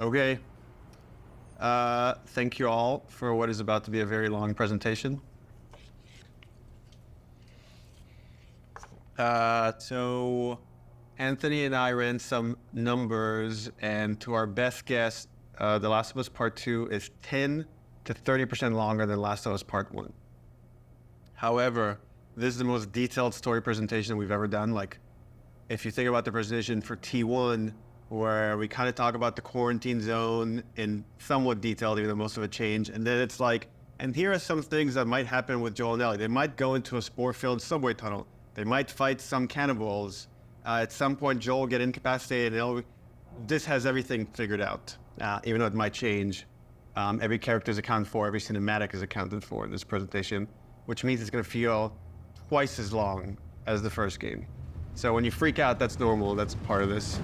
Okay. Thank you all for what is about to be a very long presentation. So Anthony and I ran some numbers, and to our best guess, The Last of Us Part 2 is 10 to 30% longer than Last of Us Part 1. However, this is the most detailed story presentation we've ever done. Like, if you think about the presentation for T1, where we kind of talk about the quarantine zone in somewhat detailed, even though most of it changed. And then it's like, and here are some things that might happen with Joel and Ellie. They might go into a spore-filled subway tunnel. They might fight some cannibals. At some point, Joel will get incapacitated. This has everything figured out, even though it might change. Every character is accounted for, every cinematic is accounted for in this presentation, which means it's going to feel twice as long as the first game. So when you freak out, that's normal. That's part of this.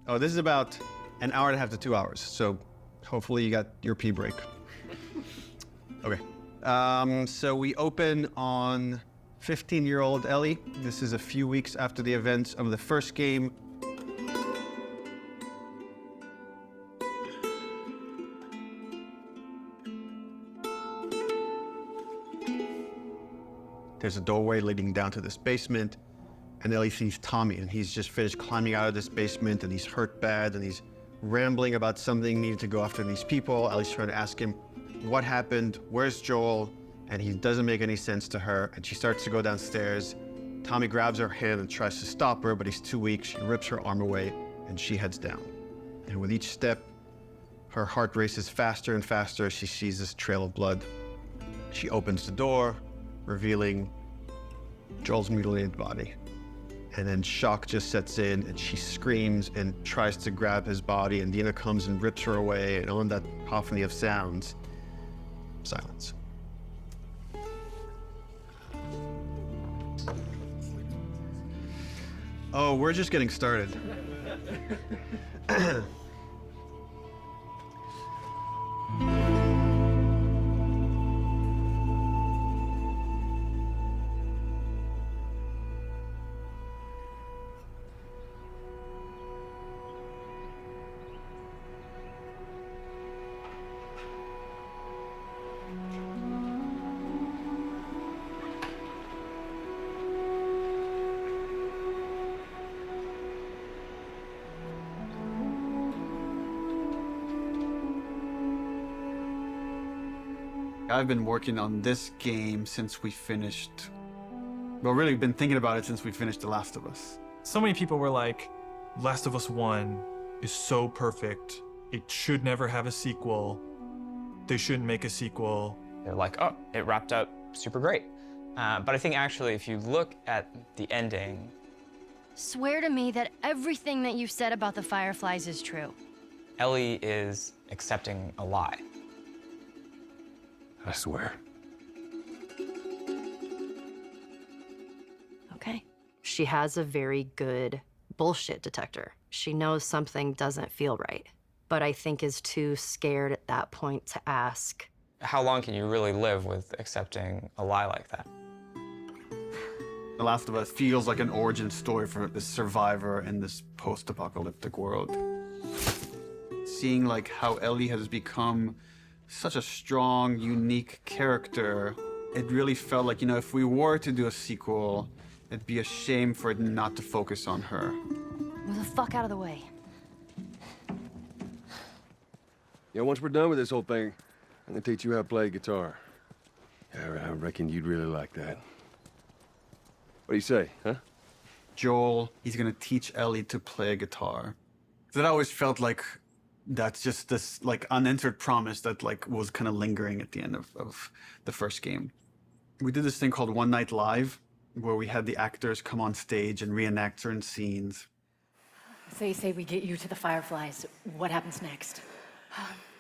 Oh, this is about an hour and a half to 2 hours, so hopefully you got your pee break. Okay, so we open on 15-year-old Ellie. This is a few weeks after the events of the first game. There's a doorway leading down to this basement. And Ellie sees Tommy, and he's just finished climbing out of this basement, and he's hurt bad, and he's rambling about something, needing to go after these people. Ellie's trying to ask him, what happened? Where's Joel? And he doesn't make any sense to her, and she starts to go downstairs. Tommy grabs her hand and tries to stop her, but he's too weak. She rips her arm away, and she heads down. And with each step, her heart races faster and faster as she sees this trail of blood. She opens the door, revealing Joel's mutilated body. And then shock just sets in, and she screams and tries to grab his body, and Dina comes and rips her away, and on that cacophony of sounds, silence. Oh, we're just getting started. I've been working on this game since we finished, well, really been thinking about it since we finished The Last of Us. So many people were like, Last of Us 1 is so perfect. It should never have a sequel. They shouldn't make a sequel. They're like, oh, it wrapped up super great. But I think actually, if you look at the ending... Swear to me that everything that you said about the Fireflies is true. Ellie is accepting a lie. I swear. Okay. She has a very good bullshit detector. She knows something doesn't feel right, but I think is too scared at that point to ask. How long can you really live with accepting a lie like that? The Last of Us feels like an origin story for this survivor in this post-apocalyptic world. Seeing like how Ellie has become such a strong, unique character, it really felt like, you know, if we were to do a sequel, it'd be a shame for it not to focus on her. Move the fuck out of the way. Yeah, once we're done with this whole thing, I'm gonna teach you how to play guitar. Yeah, I reckon you'd really like that. What do you say, huh? Joel, he's gonna teach Ellie to play guitar. That always felt like that's just this like unanswered promise that like was kind of lingering at the end of the first game. We did this thing called One Night Live, where we had the actors come on stage and reenact certain scenes. So you say we get you to the Fireflies. What happens next?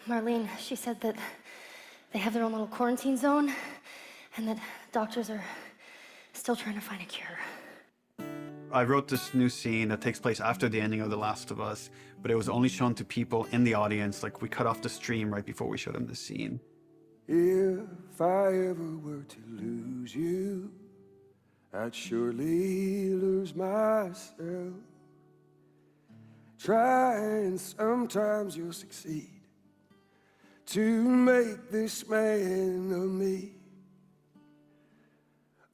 Marlene, she said that they have their own little quarantine zone, and that doctors are still trying to find a cure. I wrote this new scene that takes place after the ending of The Last of Us, but it was only shown to people in the audience. Like, we cut off the stream right before we showed them the scene. If I ever were to lose you, I'd surely lose myself. Try and sometimes you'll succeed to make this man of me.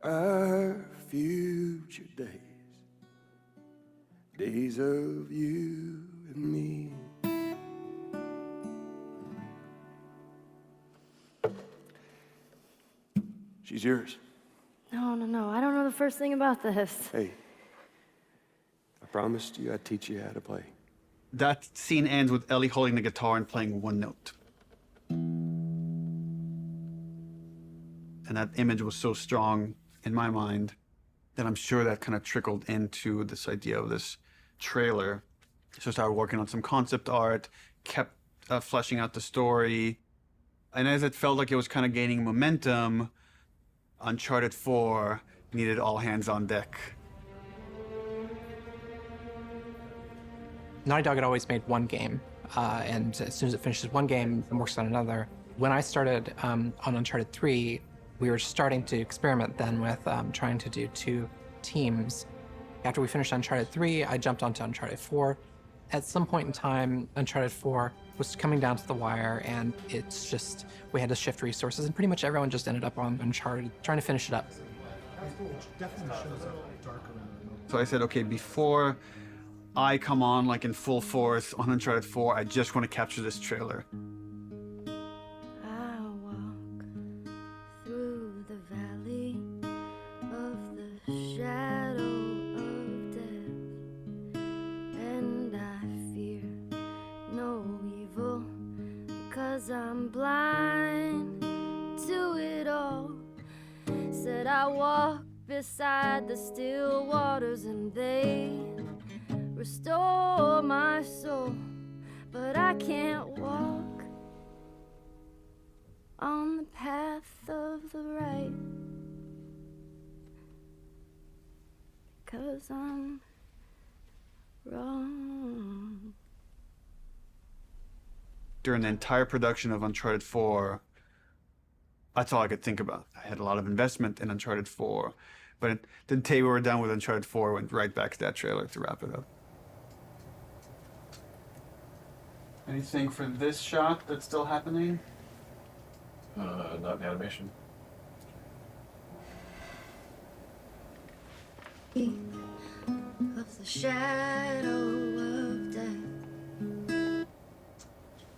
Our future days of you and me. She's yours. No. I don't know the first thing about this. Hey, I promised you I'd teach you how to play. That scene ends with Ellie holding the guitar and playing one note. And that image was so strong in my mind that I'm sure that kind of trickled into this idea of this trailer. So I started working on some concept art, kept fleshing out the story. And as it felt like it was kind of gaining momentum, Uncharted 4 needed all hands on deck. Naughty Dog had always made one game, and as soon as it finishes one game, it works on another. When I started on Uncharted 3, we were starting to experiment then with trying to do 2 teams. After we finished Uncharted 3, I jumped onto Uncharted 4. At some point in time, Uncharted 4 was coming down to the wire, and it's just, we had to shift resources, and pretty much everyone just ended up on Uncharted, trying to finish it up. So I said, okay, before I come on like in full force on Uncharted 4, I just want to capture this trailer. I walk through the valley of the shadow of death, and I fear no evil, because I'm blind to it all. Said I walk beside the still waters, and they restore my soul, but I can't walk on the path of the right, because I'm wrong. During the entire production of Uncharted 4, that's all I could think about. I had a lot of investment in Uncharted 4, but the day we were done with Uncharted 4, went right back to that trailer to wrap it up. Anything for this shot that's still happening? Not in animation. Of the shadow of death.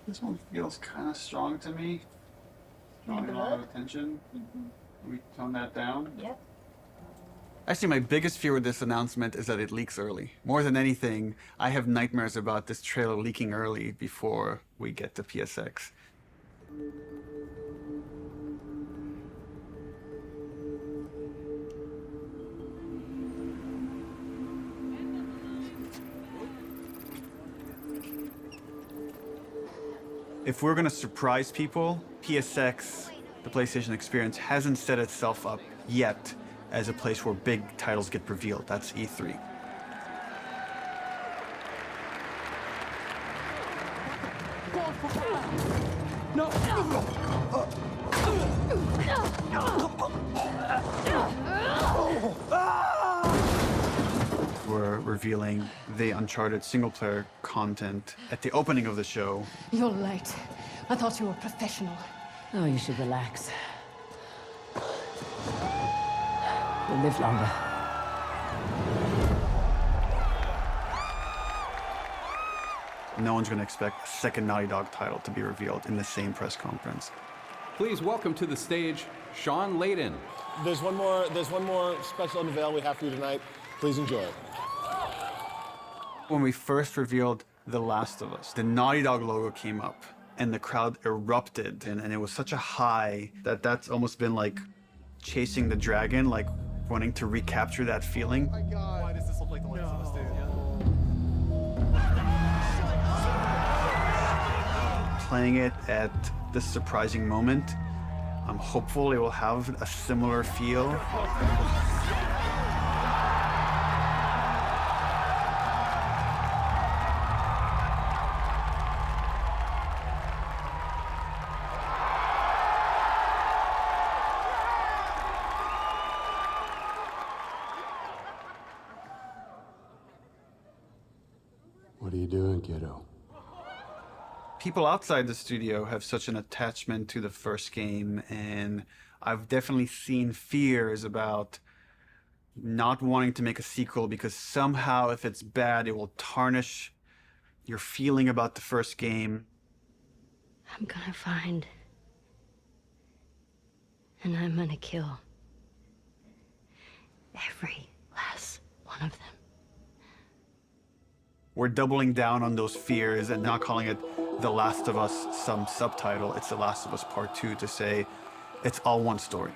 This one feels kind of strong to me. Drawing a lot of attention. Can we tone that down? Yep. Actually, my biggest fear with this announcement is that it leaks early. More than anything, I have nightmares about this trailer leaking early before we get to PSX. If we're gonna surprise people, PSX, the PlayStation Experience, hasn't set itself up yet as a place where big titles get revealed. That's E3. We're revealing the Uncharted single-player content at the opening of the show. You're late. I thought you were professional. Oh, you should relax. We'll live longer. No one's gonna expect a second Naughty Dog title to be revealed in the same press conference. Please welcome to the stage, Sean Layden. There's one more special unveil we have for you tonight. Please enjoy it. When we first revealed The Last of Us, the Naughty Dog logo came up and the crowd erupted, and it was such a high that that's almost been like chasing the dragon, like wanting to recapture that feeling. Oh my God. Why does this look like The Last of Us, dude? Playing it at this surprising moment, I'm hopeful it will have a similar feel. What are you doing, kiddo? People outside the studio have such an attachment to the first game, and I've definitely seen fears about not wanting to make a sequel because somehow if it's bad, it will tarnish your feeling about the first game. I'm gonna find. And I'm gonna kill. Every last one of them. We're doubling down on those fears and not calling it The Last of Us some subtitle. It's The Last of Us Part 2 to say it's all one story.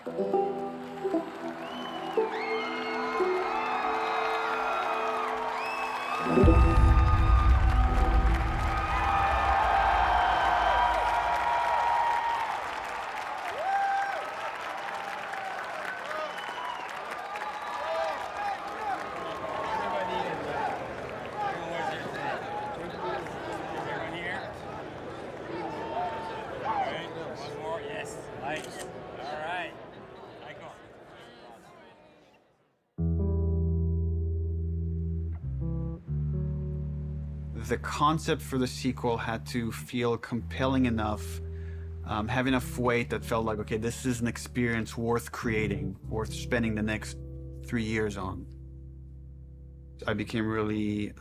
The concept for the sequel had to feel compelling enough, have enough weight that felt like, okay, this is an experience worth creating, worth spending the next 3 years on. I became really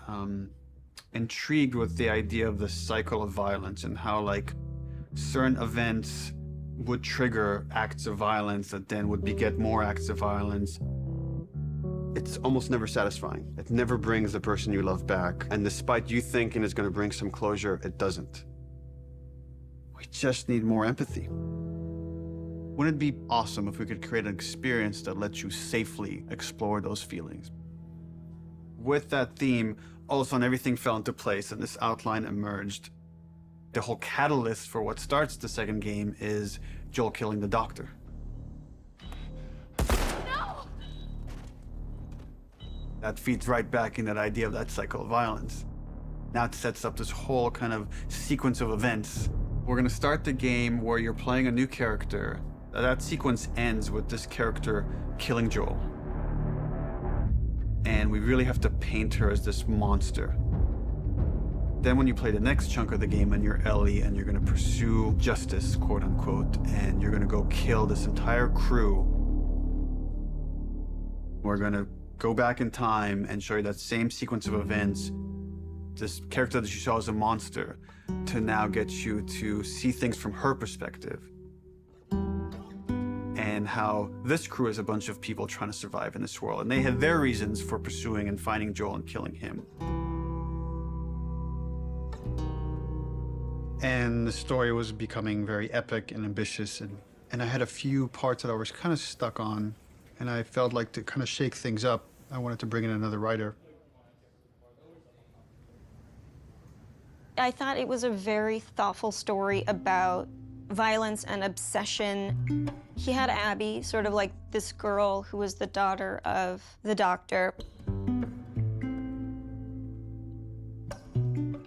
intrigued with the idea of the cycle of violence and how like certain events would trigger acts of violence that then would beget more acts of violence. It's almost never satisfying. It never brings the person you love back. And despite you thinking it's going to bring some closure, it doesn't. We just need more empathy. Wouldn't it be awesome if we could create an experience that lets you safely explore those feelings? With that theme, all of a sudden everything fell into place and this outline emerged. The whole catalyst for what starts the second game is Joel killing the doctor. That feeds right back in that idea of that cycle of violence. Now it sets up this whole kind of sequence of events. We're gonna start the game where you're playing a new character. That sequence ends with this character killing Joel. And we really have to paint her as this monster. Then when you play the next chunk of the game and you're Ellie and you're gonna pursue justice, quote unquote, and you're gonna go kill this entire crew, we're gonna go back in time and show you that same sequence of events, this character that you saw as a monster, to now get you to see things from her perspective. And how this crew is a bunch of people trying to survive in this world. And they had their reasons for pursuing and finding Joel and killing him. And the story was becoming very epic and ambitious. And I had a few parts that I was kind of stuck on. And I felt like to kind of shake things up, I wanted to bring in another writer. I thought it was a very thoughtful story about violence and obsession. He had Abby, sort of like this girl who was the daughter of the doctor.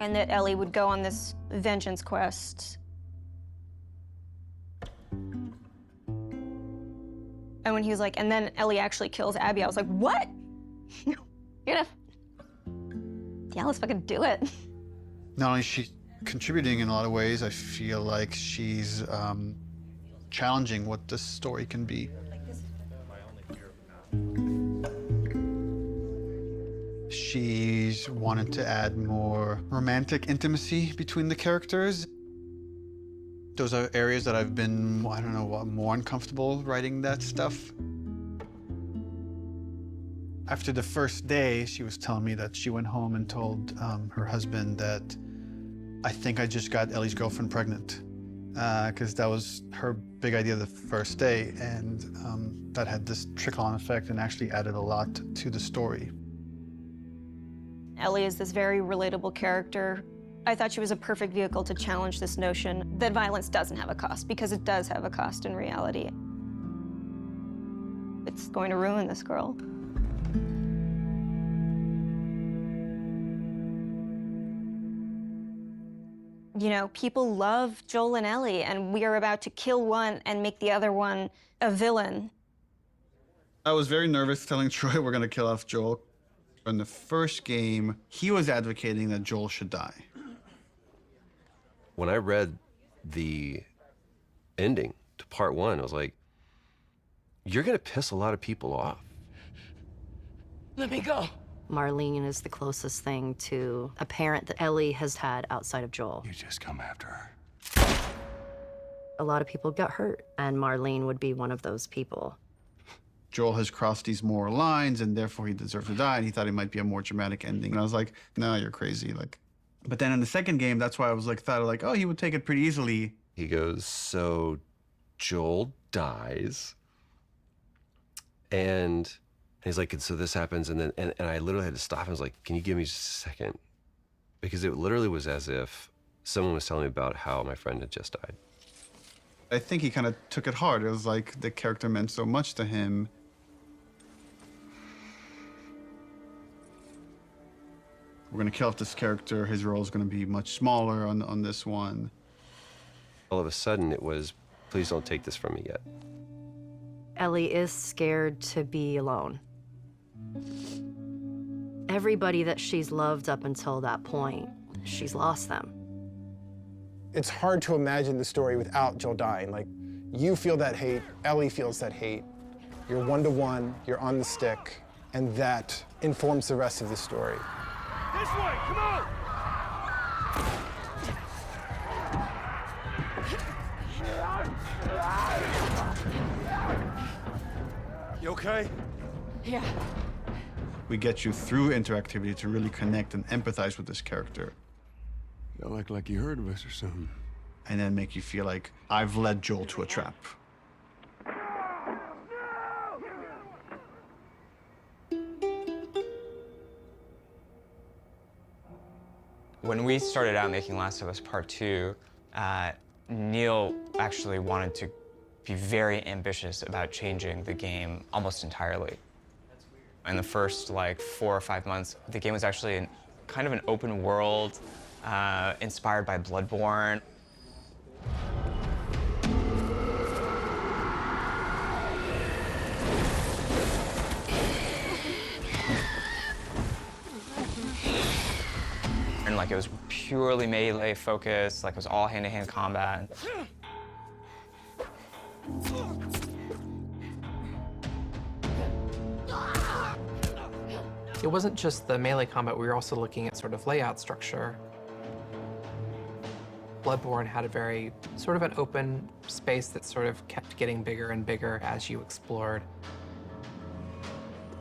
And that Ellie would go on this vengeance quest. And when he was like, and then Ellie actually kills Abby, I was like, what? You're gonna... Yeah, let's fucking do it. Not only is she contributing in a lot of ways, I feel like she's challenging what this story can be. She's wanted to add more romantic intimacy between the characters. Those are areas that I've been, I don't know, more uncomfortable writing that stuff. After the first day, she was telling me that she went home and told her husband that, I think I just got Ellie's girlfriend pregnant. Because that was her big idea the first day, and that had this trickle-on effect and actually added a lot to the story. Ellie is this very relatable character. I thought she was a perfect vehicle to challenge this notion that violence doesn't have a cost, because it does have a cost in reality. It's going to ruin this girl. You know, people love Joel and Ellie, and we are about to kill one and make the other one a villain. I was very nervous telling Troy we're going to kill off Joel. In the first game, he was advocating that Joel should die. When I read the ending to part 1, I was like, you're gonna piss a lot of people off. Let me go. Marlene is the closest thing to a parent that Ellie has had outside of Joel. You just come after her. A lot of people got hurt, and Marlene would be one of those people. Joel has crossed these moral lines, and therefore he deserves to die, and he thought it might be a more dramatic ending. And I was like, no, you're crazy. Like, but then in the second game, that's why I was like, thought like, oh, he would take it pretty easily. He goes, so Joel dies, and he's like, and so this happens, and then and I literally had to stop. I was like, can you give me just a second? Because it literally was as if someone was telling me about how my friend had just died. I think he kind of took it hard. It was like the character meant so much to him. We're gonna kill off this character. His role is gonna be much smaller on this one. All of a sudden, it was, please don't take this from me yet. Ellie is scared to be alone. Everybody that she's loved up until that point, she's lost them. It's hard to imagine the story without Joel dying. Like, you feel that hate, Ellie feels that hate. You're one-to-one, you're on the stick, and that informs the rest of the story. This way, come on! You okay? Yeah. We get you through interactivity to really connect and empathize with this character. Y'all act like you heard of us or something. And then make you feel like, I've led Joel to a trap. When we started out making Last of Us Part 2, Neil actually wanted to be very ambitious about changing the game almost entirely. In the first, like, 4 or 5 months, the game was actually kind of an open world, inspired by Bloodborne. And like it was purely melee focused, like it was all hand-to-hand combat. It wasn't just the melee combat, we were also looking at sort of layout structure. Bloodborne had a very sort of an open space that sort of kept getting bigger and bigger as you explored.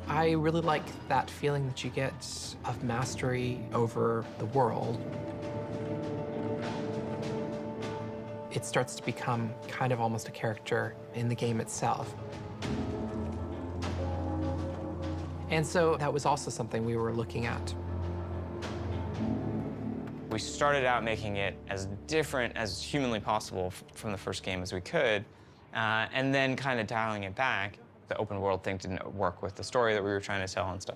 I really like that feeling that you get of mastery over the world. It starts to become kind of almost a character in the game itself. And so that was also something we were looking at. We started out making it as different as humanly possible from the first game as we could, and then kind of dialing it back. The open world thing didn't work with the story that we were trying to tell and stuff.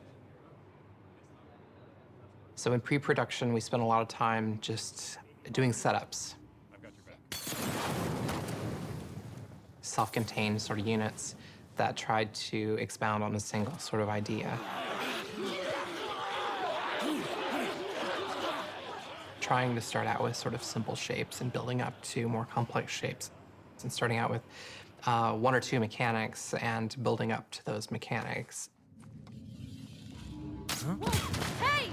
So in pre-production, we spent a lot of time just doing setups. I've got your back. Self-contained sort of units that tried to expound on a single sort of idea. Trying to start out with sort of simple shapes and building up to more complex shapes. And starting out with 1 or 2 mechanics and building up to those mechanics. Hey!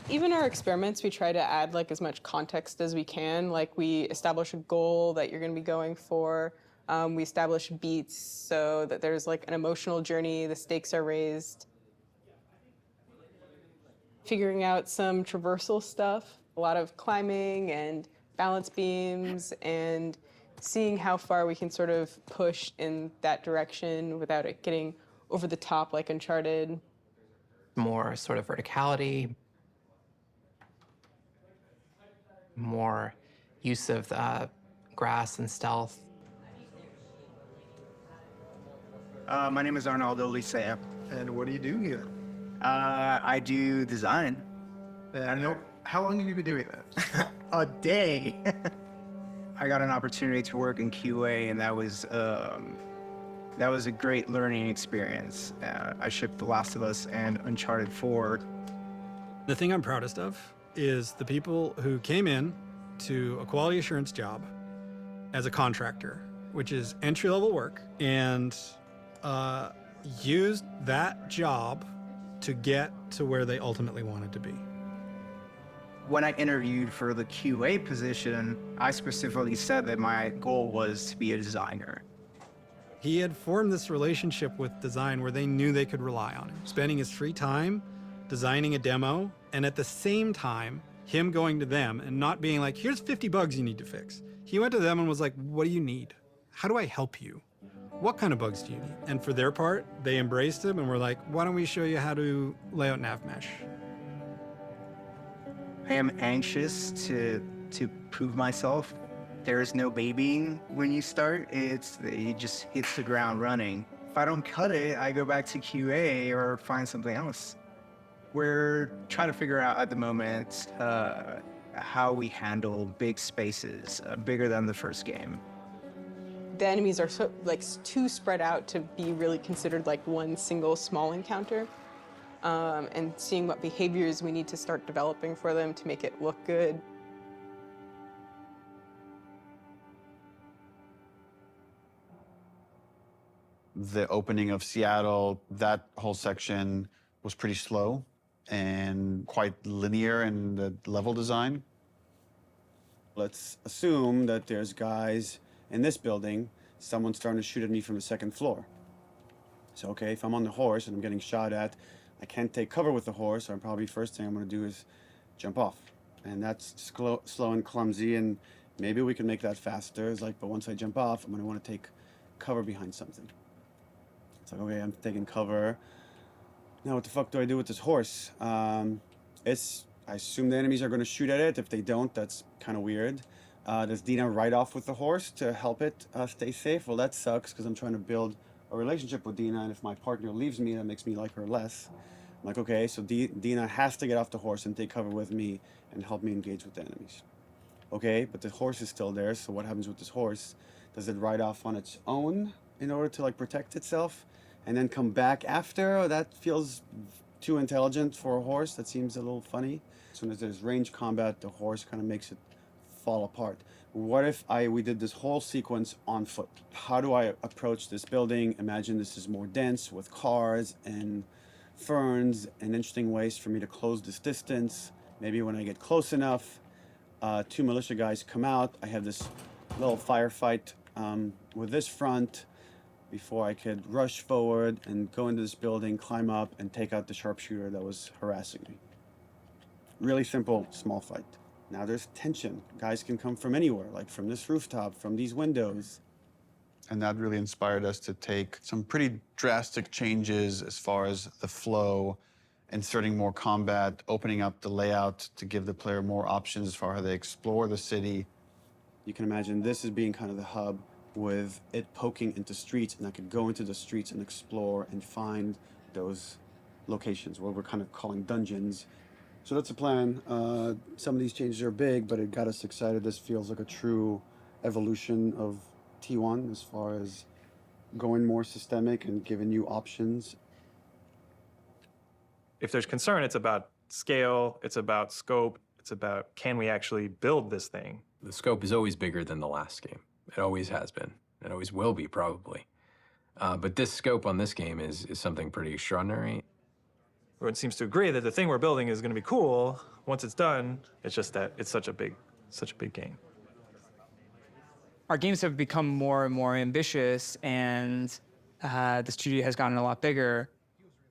Even our experiments, we try to add like as much context as we can. Like we establish a goal that you're gonna be going for. We establish beats so that there's like an emotional journey, the stakes are raised. Figuring out some traversal stuff, a lot of climbing and balance beams and seeing how far we can sort of push in that direction without it getting over the top like Uncharted. More sort of verticality, more use of grass and stealth. My name is Arnaldo Licea. And what do you do here? I do design. I know. How long have you been doing that? A day. I got an opportunity to work in QA, and that was That was a great learning experience. I shipped The Last of Us and Uncharted 4. The thing I'm proudest of is the people who came in to a quality assurance job as a contractor, which is entry-level work, and used that job to get to where they ultimately wanted to be. When I interviewed for the QA position, I specifically said that my goal was to be a designer. He had formed this relationship with design where they knew they could rely on him, spending his free time designing a demo, and at the same time, him going to them and not being like, here's 50 bugs you need to fix. He went to them and was like, what do you need? How do I help you? What kind of bugs do you need? And for their part, they embraced him and were like, why don't we show you how to lay out nav mesh? I am anxious to prove myself. There is no babying when you start. It just hits the ground running. If I don't cut it, I go back to QA or find something else. We're trying to figure out at the moment how we handle big spaces, bigger than the first game. The enemies are too spread out to be really considered like one single small encounter. And seeing what behaviors we need to start developing for them to make it look good. The opening of Seattle, that whole section was pretty slow and quite linear in the level design. Let's assume that there's guys in this building, someone's starting to shoot at me from the second floor. So, okay, if I'm on the horse and I'm getting shot at, I can't take cover with the horse, so probably first thing I'm gonna do is jump off. And that's slow and clumsy, and maybe we can make that faster. It's like, but once I jump off, I'm gonna wanna take cover behind something. It's like, okay, I'm taking cover. Now what the fuck do I do with this horse? I assume the enemies are gonna shoot at it. If they don't, that's kind of weird. Does Dina ride off with the horse to help it stay safe? Well, that sucks, because I'm trying to build a relationship with Dina, and if my partner leaves me, that makes me like her less. I'm like, okay, so Dina has to get off the horse and take cover with me and help me engage with the enemies. Okay, but the horse is still there, so what happens with this horse? Does it ride off on its own in order to like protect itself and then come back after? Oh, that feels too intelligent for a horse. That seems a little funny. As soon as there's range combat, the horse kind of makes it fall apart. What if we did this whole sequence on foot? How do I approach this building? Imagine this is more dense with cars and ferns and interesting ways for me to close this distance. Maybe when I get close enough, 2 militia guys come out. I have this little firefight with this front before I could rush forward and go into this building, climb up, and take out the sharpshooter that was harassing me. Really simple, small fight. Now there's tension. Guys can come from anywhere, like from this rooftop, from these windows. And that really inspired us to take some pretty drastic changes as far as the flow, inserting more combat, opening up the layout to give the player more options as far as they explore the city. You can imagine this as being kind of the hub with it poking into streets, and I could go into the streets and explore and find those locations, what we're kind of calling dungeons. So that's the plan. Some of these changes are big, but it got us excited. This feels like a true evolution of T1 as far as going more systemic and giving you options. If there's concern, it's about scale, it's about scope, it's about can we actually build this thing? The scope is always bigger than the last game. It always has been. It always will be, probably. But this scope on this game is something pretty extraordinary. Everyone seems to agree that the thing we're building is going to be cool. Once it's done, it's just that it's such a big game. Our games have become more and more ambitious, and the studio has gotten a lot bigger.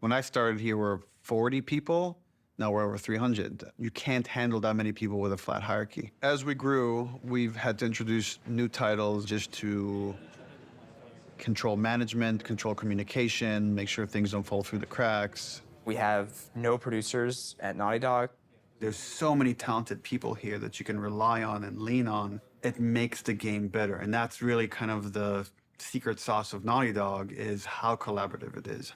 When I started here, we were 40 people. Now we're over 300. You can't handle that many people with a flat hierarchy. As we grew, we've had to introduce new titles just to control management, control communication, make sure things don't fall through the cracks. We have no producers at Naughty Dog. There's so many talented people here that you can rely on and lean on. It makes the game better, and that's really kind of the secret sauce of Naughty Dog, is how collaborative it is.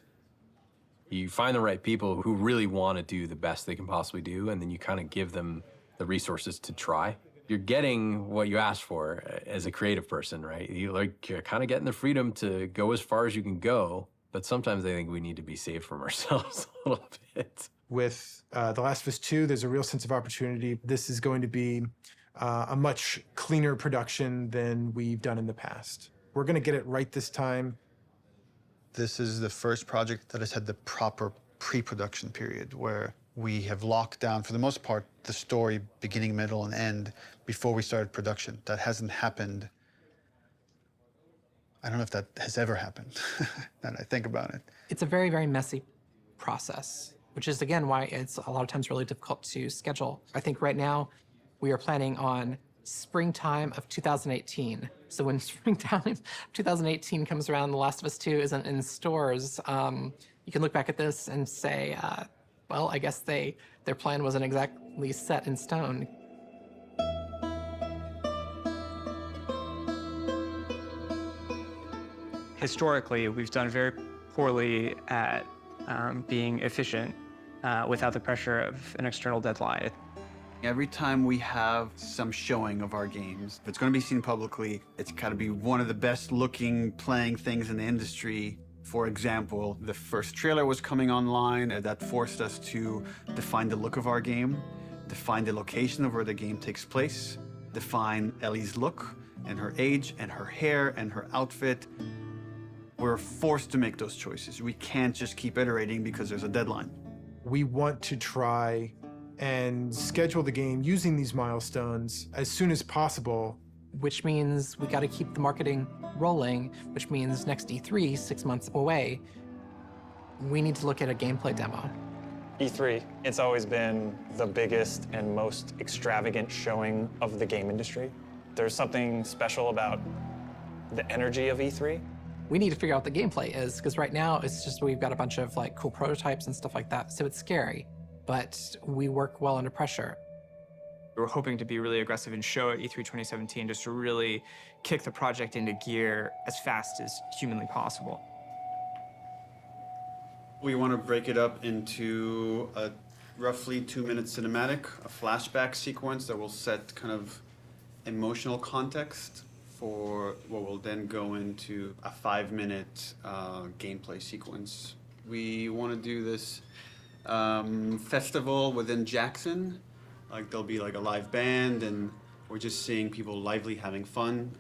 You find the right people who really want to do the best they can possibly do, and then you kind of give them the resources to try. you're getting what you asked for as a creative person, right? You're kind of getting the freedom to go as far as you can go, but sometimes I think we need to be safe from ourselves a little bit. With The Last of Us 2, there's a real sense of opportunity. This is going to be a much cleaner production than we've done in the past. We're going to get it right this time. This is the first project that has had the proper pre-production period, where we have locked down, for the most part, the story beginning, middle, and end before we started production. That hasn't happened. I don't know if that has ever happened, now that I think about it. It's a very, very messy process, which is, again, why it's a lot of times really difficult to schedule. I think right now we are planning on springtime of 2018. So when springtime 2018 comes around, The Last of Us 2 isn't in stores, you can look back at this and say, well, I guess their plan wasn't exactly set in stone. Historically, we've done very poorly at being efficient without the pressure of an external deadline. Every time we have some showing of our games, if it's going to be seen publicly, it's got to be one of the best looking playing things in the industry. For example, the first trailer was coming online, and that forced us to define the look of our game, define the location of where the game takes place, define Ellie's look and her age and her hair and her outfit. We're forced to make those choices. We can't just keep iterating because there's a deadline. We want to try and schedule the game using these milestones as soon as possible. Which means we got to keep the marketing rolling, which means next E3, 6 months away, we need to look at a gameplay demo. E3, it's always been the biggest and most extravagant showing of the game industry. There's something special about the energy of E3. We need to figure out what the gameplay is, because right now it's just we've got a bunch of like cool prototypes and stuff like that, so it's scary, but we work well under pressure. We were hoping to be really aggressive and show at E3 2017 just to really kick the project into gear as fast as humanly possible. We want to break it up into a roughly 2-minute cinematic, a flashback sequence that will set kind of emotional context for what will then go into a 5-minute gameplay sequence. We want to do this festival within Jackson. Like there'll be like a live band, and we're just seeing people lively having fun.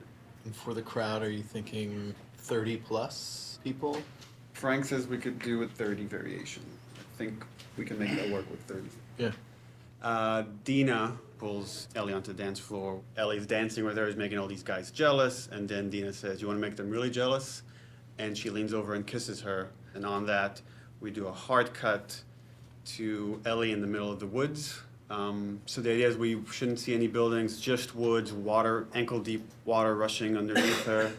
And for the crowd, are you thinking 30 plus people? Frank says we could do a 30 variation. I think we can make that work with 30. Yeah. Dina pulls Ellie onto the dance floor. Ellie's dancing with her, is making all these guys jealous, and then Dina says, "You want to make them really jealous?" And she leans over and kisses her. And on that, we do a hard cut to Ellie in the middle of the woods. So the idea is we shouldn't see any buildings, just woods, water, ankle-deep water rushing underneath her.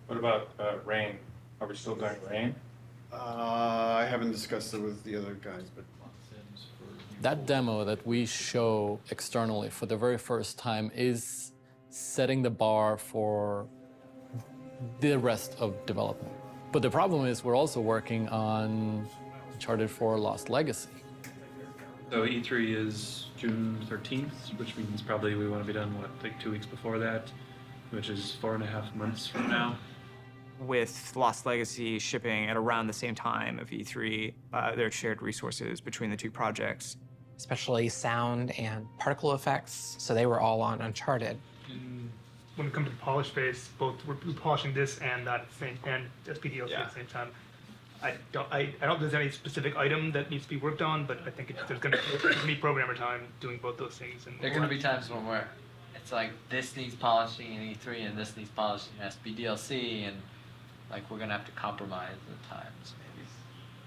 What about rain? Are we still doing rain? I haven't discussed it with the other guys, but... That demo that we show externally for the very first time is setting the bar for the rest of development. But the problem is we're also working on Uncharted 4 Lost Legacy. So E3 is June 13th, which means probably we want to be done, what, like 2 weeks before that, which is 4.5 months from now. With Lost Legacy shipping at around the same time of E3, there are shared resources between the two projects. Especially sound and particle effects, so they were all on Uncharted. When it comes to the polish phase, both we're polishing this and that and SPDLC at the same time. I don't think there's any specific item that needs to be worked on, but I think there's going to be programmer time doing both those things. And there are going to be times when it's like this needs polishing in E3 and this needs polishing in SPDLC, and like we're going to have to compromise at times maybe.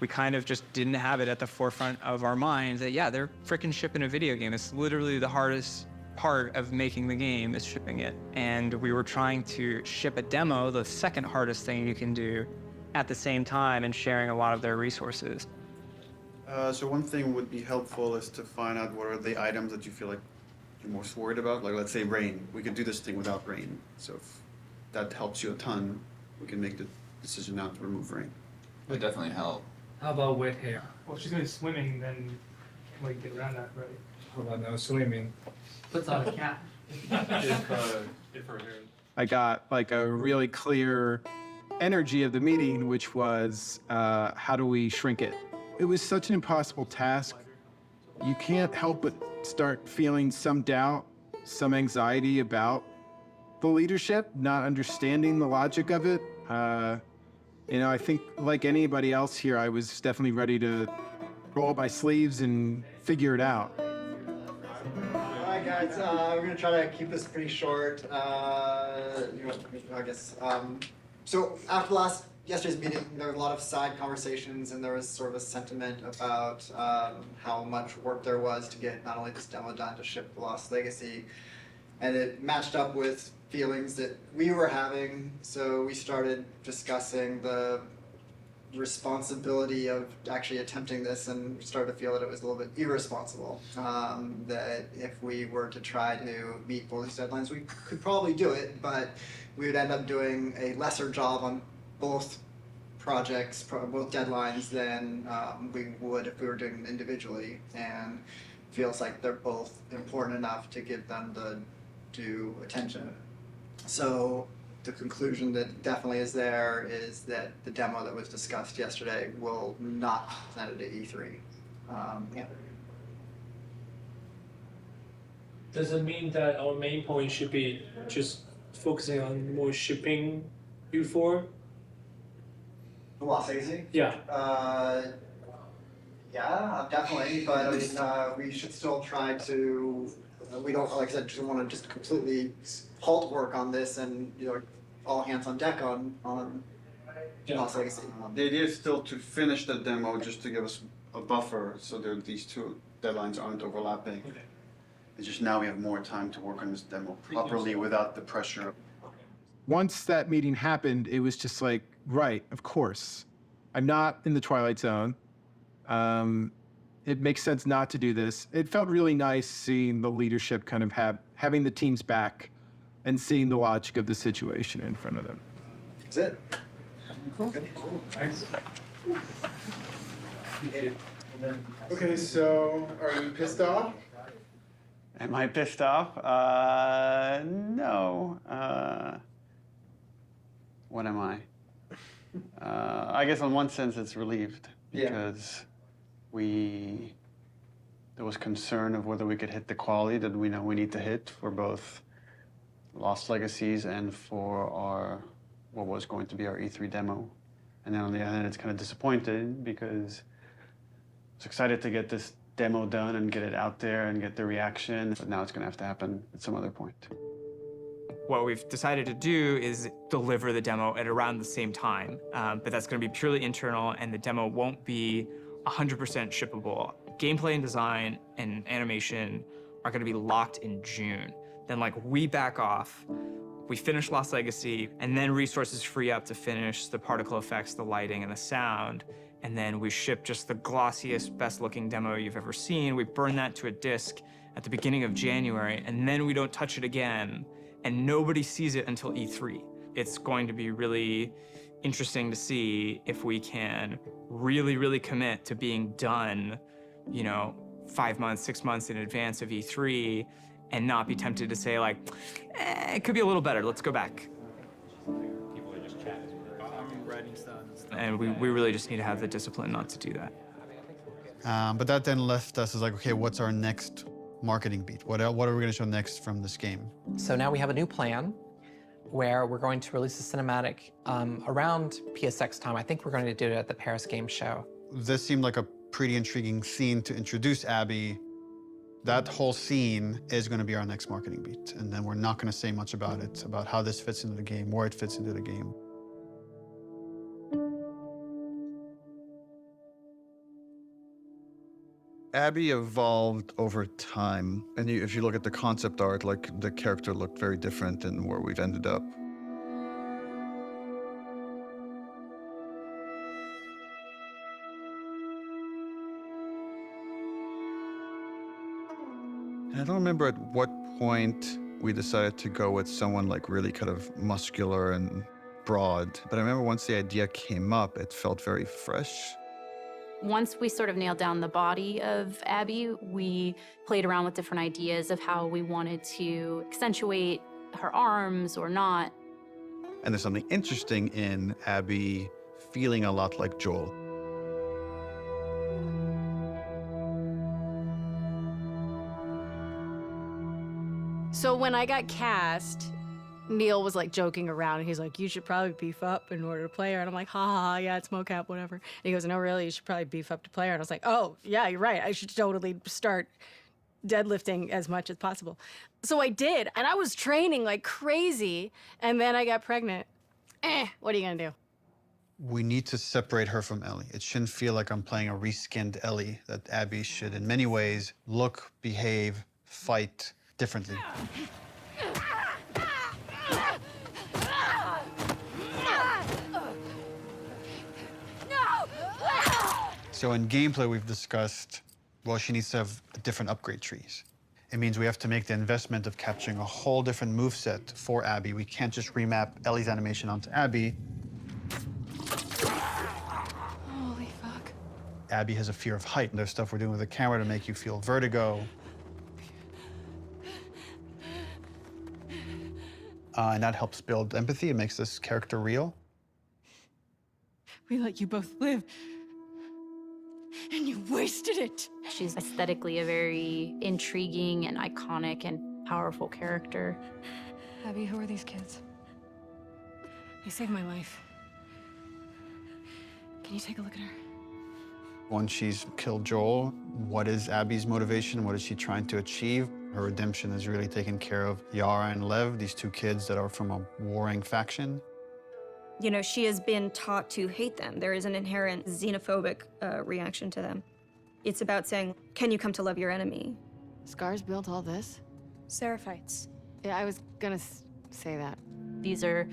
We kind of just didn't have it at the forefront of our minds that, yeah, they're frickin' shipping a video game. It's literally the hardest part of making the game is shipping it. And we were trying to ship a demo, the second hardest thing you can do, at the same time, and sharing a lot of their resources. So one thing would be helpful is to find out what are the items that you feel like you're most worried about. Like, let's say rain. We could do this thing without rain. So if that helps you a ton, we can make the decision not to remove rain. It would definitely help. How about wet hair? Well, if she's going to be swimming, then can't really get around that, right? How about no swimming? Puts on a cap. If her hair. I got like a really clear energy of the meeting, which was how do we shrink it? It was such an impossible task. You can't help but start feeling some doubt, some anxiety about the leadership, not understanding the logic of it. You know, I think like anybody else here, I was definitely ready to roll up my sleeves and figure it out. All right, guys, we're gonna try to keep this pretty short. I guess. So after yesterday's meeting, there were a lot of side conversations, and there was sort of a sentiment about how much work there was to get not only this demo done to ship the Lost Legacy, and it matched up with feelings that we were having. So we started discussing the responsibility of actually attempting this, and started to feel that it was a little bit irresponsible. That if we were to try to meet both these deadlines, we could probably do it, but we would end up doing a lesser job on both projects, both deadlines, than we would if we were doing them individually. And feels like they're both important enough to give them the due attention. So the conclusion that definitely is there is that the demo that was discussed yesterday will not be presented at E3. Yeah. Does it mean that our main point should be just focusing on more shipping before? The Lost Legacy? Yeah. Yeah, definitely. But I mean, we should still try to. We don't, like I said, just want to just completely halt work on this, and all hands on deck on Lost Legacy. The idea is still to finish the demo, just to give us a buffer, so that these two deadlines aren't overlapping. Okay. It's just now we have more time to work on this demo properly without the pressure. Once that meeting happened, it was just like, right, of course. I'm not in the Twilight Zone. It makes sense not to do this. It felt really nice seeing the leadership kind of having the team's back and seeing the logic of the situation in front of them. That's it. Okay, cool. Thanks. Okay, so are you pissed off? Am I pissed off? No. What am I? I guess in one sense it's relieved, because there was concern of whether we could hit the quality that we know we need to hit for both Lost Legacies and for what was going to be our E3 demo. And then on the other hand, it's kind of disappointed, because I was excited to get this demo done and get it out there and get the reaction, but now it's going to have to happen at some other point. What we've decided to do is deliver the demo at around the same time, but that's going to be purely internal, and the demo won't be 100% shippable. Gameplay and design and animation are going to be locked in June. Then we back off, we finish Lost Legacy, and then resources free up to finish the particle effects, the lighting, and the sound. And then we ship just the glossiest, best-looking demo you've ever seen. We burn that to a disc at the beginning of January, and then we don't touch it again, and nobody sees it until E3. It's going to be really interesting to see if we can really, really commit to being done, 5 months, 6 months in advance of E3, and not be tempted to say it could be a little better, let's go back. And we really just need to have the discipline not to do that. But that then left us as okay, what's our next marketing beat? What are we going to show next from this game? So now we have a new plan where we're going to release a cinematic around PSX time. I think we're going to do it at the Paris Game Show. This seemed like a pretty intriguing scene to introduce Abby. That whole scene is going to be our next marketing beat. And then we're not going to say much about it, about how this fits into the game, where it fits into the game. Abby evolved over time. And if you look at the concept art, the character looked very different than where we've ended up. And I don't remember at what point we decided to go with someone really kind of muscular and broad. But I remember once the idea came up, it felt very fresh. Once we sort of nailed down the body of Abby, we played around with different ideas of how we wanted to accentuate her arms or not. And there's something interesting in Abby feeling a lot like Joel. So when I got cast, Neil was like joking around and he's like, you should probably beef up in order to play her. And I'm like, ha ha, ha, yeah, it's mocap, whatever. And he goes, no, really, you should probably beef up to play her. And I was like, oh, yeah, you're right. I should totally start deadlifting as much as possible. So I did, and I was training like crazy, and then I got pregnant. What are you gonna do? We need to separate her from Ellie. It shouldn't feel like I'm playing a reskinned Ellie, that Abby should, in many ways, look, behave, fight differently. So in gameplay, we've discussed, well, she needs to have different upgrade trees. It means we have to make the investment of capturing a whole different moveset for Abby. We can't just remap Ellie's animation onto Abby. Holy fuck. Abby has a fear of height. There's stuff we're doing with the camera to make you feel vertigo. And that helps build empathy. It makes this character real. We let you both live, and you wasted it. She's aesthetically a very intriguing and iconic and powerful character. Abby, who are these kids? They saved my life. Can you take a look at her? Once she's killed Joel, what is Abby's motivation? What is she trying to achieve? Her redemption is really taking care of Yara and Lev, these two kids that are from a warring faction. You know, she has been taught to hate them. There is an inherent xenophobic reaction to them. It's about saying, can you come to love your enemy? Scars built all this? Seraphites. Yeah, I was gonna say that. These are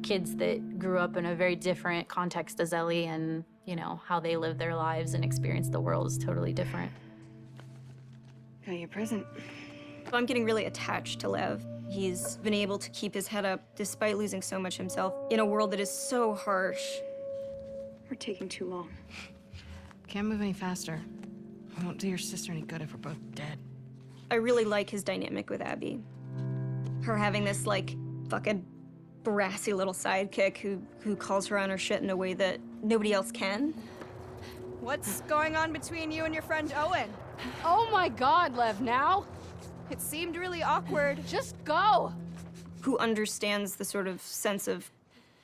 kids that grew up in a very different context as Ellie, and, you know, how they live their lives and experience the world is totally different. Got your present. I'm getting really attached to Lev. He's been able to keep his head up despite losing so much himself in a world that is so harsh. We're taking too long. Can't move any faster. We won't do your sister any good if we're both dead. I really like his dynamic with Abby. Her having this, like, fucking brassy little sidekick who calls her on her shit in a way that nobody else can. What's going on between you and your friend Owen? Oh my God, Lev, now? It seemed really awkward. Just go. Who understands the sort of sense of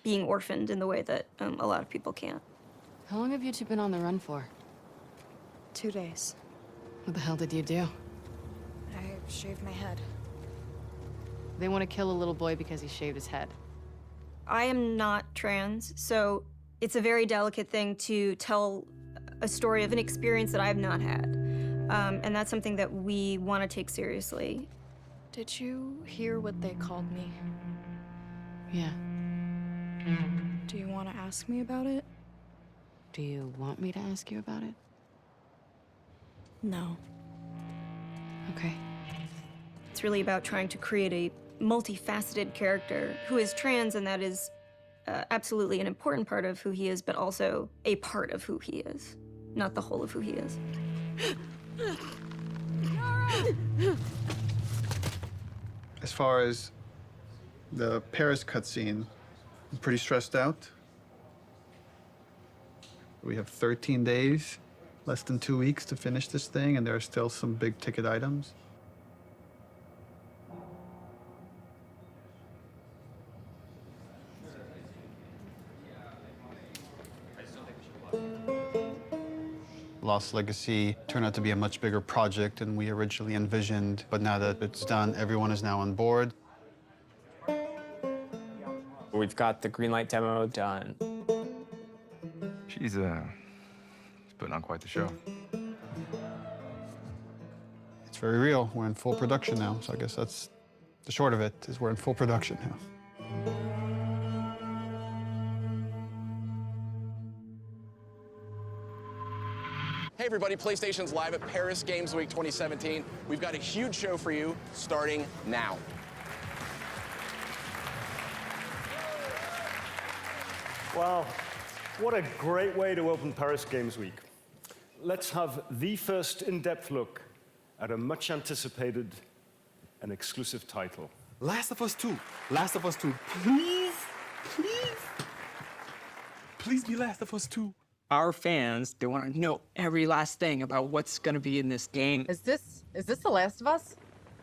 being orphaned in the way that a lot of people can't. How long have you two been on the run for? 2 days. What the hell did you do? I shaved my head. They want to kill a little boy because he shaved his head. I am not trans, so it's a very delicate thing to tell a story of an experience that I have not had. And that's something that we want to take seriously. Did you hear what they called me? Yeah. Do you want to ask me about it? Do you want me to ask you about it? No. Okay. It's really about trying to create a multifaceted character who is trans, and that is absolutely an important part of who he is, but also a part of who he is, not the whole of who he is. As far as the Paris cutscene, I'm pretty stressed out. We have 13 days, less than 2 weeks to finish this thing, and there are still some big ticket items. Lost Legacy turned out to be a much bigger project than we originally envisioned, but now that it's done, everyone is now on board. We've got the greenlight demo done. She's putting on quite the show. It's very real. We're in full production now, so I guess that's the short of it, is we're in full production now. Hey everybody, PlayStation's live at Paris Games Week 2017. We've got a huge show for you starting now. Wow, what a great way to open Paris Games Week. let's have the first in-depth look at a much-anticipated and exclusive title. Last of Us 2. Last of Us 2. Please, please. Please be Last of Us 2. Our fans, they want to know every last thing about what's going to be in this game. Is this The Last of Us?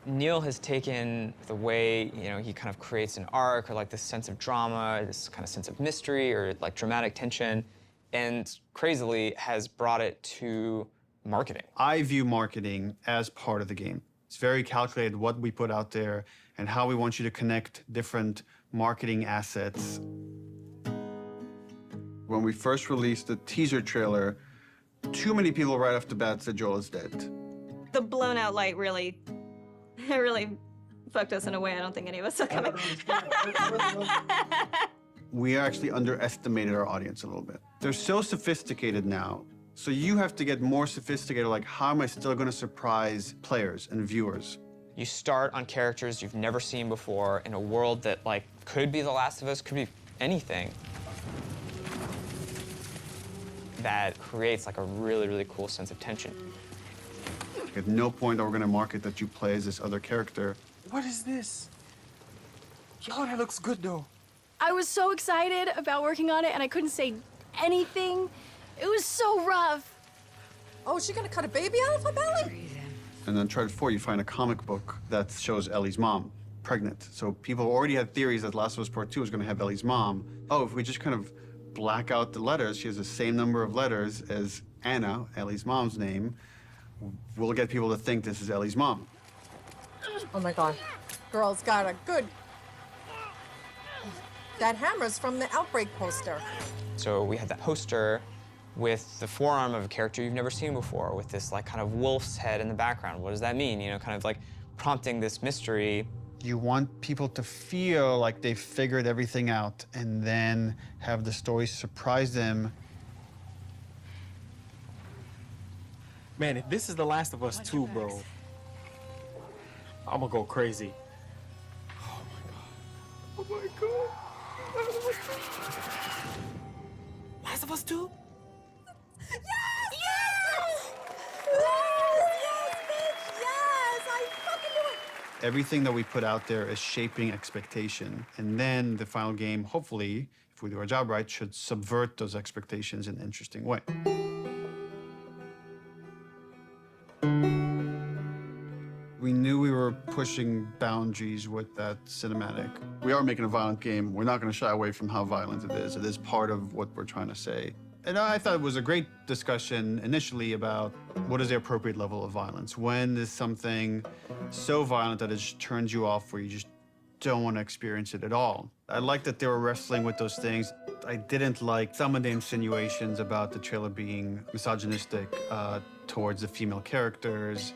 Neil has taken the way, he kind of creates an arc or like this sense of drama, this kind of sense of mystery or like dramatic tension, and crazily has brought it to marketing. I view marketing as part of the game. It's very calculated what we put out there and how we want you to connect different marketing assets. When we first released the teaser trailer, too many people right off the bat said Joel is dead. The blown out light really fucked us in a way I don't think any of us saw coming. We actually underestimated our audience a little bit. They're so sophisticated now, so you have to get more sophisticated, like how am I still gonna surprise players and viewers? You start on characters you've never seen before in a world that like could be The Last of Us, could be anything. That creates like a really, really cool sense of tension. At no point are we gonna market that you play as this other character. What is this? Yo, that looks good though. I was so excited about working on it, and I couldn't say anything. It was so rough. Oh, is she gonna cut a baby out of her belly? And then Uncharted 4, you find a comic book that shows Ellie's mom pregnant. So people already had theories that Last of Us Part 2 was gonna have Ellie's mom. Oh, if we just kind of black out the letters, she has the same number of letters as Anna, Ellie's mom's name, we'll get people to think this is Ellie's mom. Oh my God. Girl's got a good... That hammer's from the Outbreak poster. So we had that poster with the forearm of a character you've never seen before, with this like kind of wolf's head in the background. What does that mean? Kind of like prompting this mystery. You want people to feel like they've figured everything out and then have the story surprise them. Man, if this is The Last of Us 2, bro, I'm gonna go crazy. Oh my God. Oh my God. Last of Us 2? Yes! Yes! Yes, bitch! Yes! I fucking knew it! Everything that we put out there is shaping expectation. And then the final game, hopefully, if we do our job right, should subvert those expectations in an interesting way. We knew we were pushing boundaries with that cinematic. We are making a violent game. We're not going to shy away from how violent it is. It is part of what we're trying to say. And I thought it was a great discussion initially about what is the appropriate level of violence. When is something so violent that it just turns you off where you just don't want to experience it at all? I like that they were wrestling with those things. I didn't like some of the insinuations about the trailer being misogynistic towards the female characters.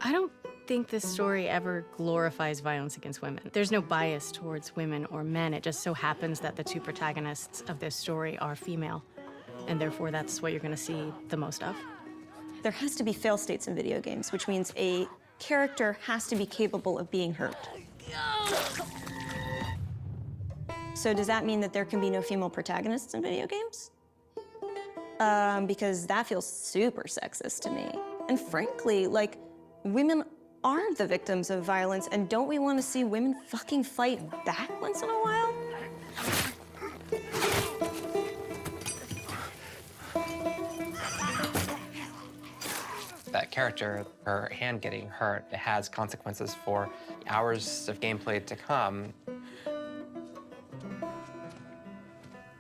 I don't think this story ever glorifies violence against women. There's no bias towards women or men. It just so happens that the two protagonists of this story are female, and therefore that's what you're going to see the most of. There has to be fail states in video games, which means a character has to be capable of being hurt. So does that mean that there can be no female protagonists in video games? Because that feels super sexist to me. And frankly, like, women are the victims of violence, and don't we want to see women fucking fight back once in a while? That character, her hand getting hurt, it has consequences for hours of gameplay to come.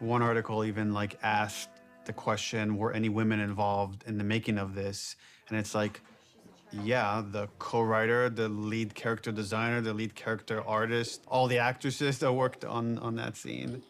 One article even like asked the question, were any women involved in the making of this? And it's like, yeah, the co-writer, the lead character designer, the lead character artist, all the actresses that worked on that scene.